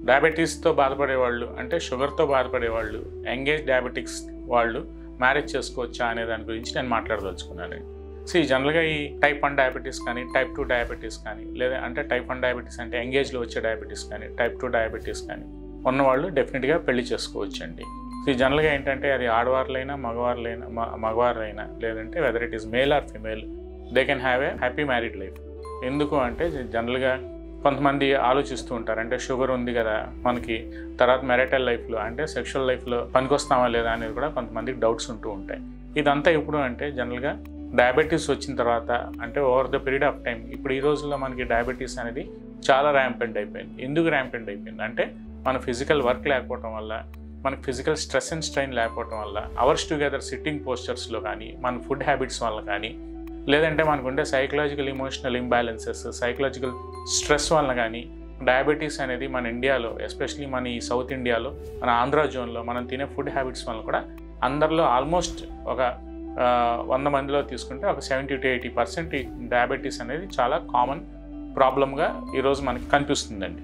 డయాబెటీస్తో బాధపడేవాళ్ళు అంటే షుగర్తో బాధపడేవాళ్ళు young age diabetics వాళ్ళు marriage చేసుకోవచ్చా అనే దాని గురించి నేను మాట్లాడదలుచుకున్నాను. జనరల్గా ఈ టైప్ 1 డయాబెటీస్ కానీ టైప్ 2 డయాబెటీస్ కానీ లేదా అంటే టైప్ 1 డయాబెటీస్ అంటే యంగేజ్లో వచ్చే డయాబెటీస్ కానీ టైప్ 2 డయాబెటీస్ కానీ ఉన్నవాళ్ళు డెఫినెట్గా పెళ్లి చేసుకోవచ్చండి. జనరల్గా ఏంటంటే అది ఆడవారులైనా మగవారులైనా లేదంటే whether it is male or female they can have a happy married life. ఎందుకు అంటే జనరల్గా కొంతమంది ఆలోచిస్తూ ఉంటారు, అంటే షుగర్ ఉంది కదా మనకి తర్వాత మ్యారిటల్ లైఫ్లో అంటే సెక్షువల్ లైఫ్లో పనికొస్తామా లేదా అనేది కూడా కొంతమందికి డౌట్స్ ఉంటూ ఉంటాయి. ఇదంతా ఇప్పుడు అంటే జనరల్గా డయాబెటీస్ వచ్చిన తర్వాత అంటే over the period of time ఇప్పుడు ఈ రోజుల్లో మనకి డయాబెటీస్ అనేది చాలా ర్యాంపెంట్ అయిపోయింది. ఎందుకు ర్యాంపెంట్ అయిపోయింది అంటే మన ఫిజికల్ వర్క్ లేకపోవటం వల్ల, మనకి ఫిజికల్ స్ట్రెస్ అండ్ స్ట్రెయిన్ లేకపోవటం వల్ల, అవర్స్ టుగెదర్ సిట్టింగ్ పోస్చర్స్లో కానీ మన ఫుడ్ హ్యాబిట్స్ వల్ల కానీ లేదంటే మనకుండే psychological emotional imbalances psychological stress వల్ల కానీ డయాబెటీస్ అనేది మన ఇండియాలో ఎస్పెషలీ మన ఈ సౌత్ ఇండియాలో మన ఆంధ్ర జోన్లో మనం తినే ఫుడ్ హ్యాబిట్స్ వల్ల కూడా అందరిలో ఆల్మోస్ట్ ఒక 100 మందిలో తీసుకుంటే ఒక 70 to 80% ఈ డయాబెటీస్ అనేది చాలా కామన్ ప్రాబ్లమ్గా ఈరోజు మనకి కనిపిస్తుందండి.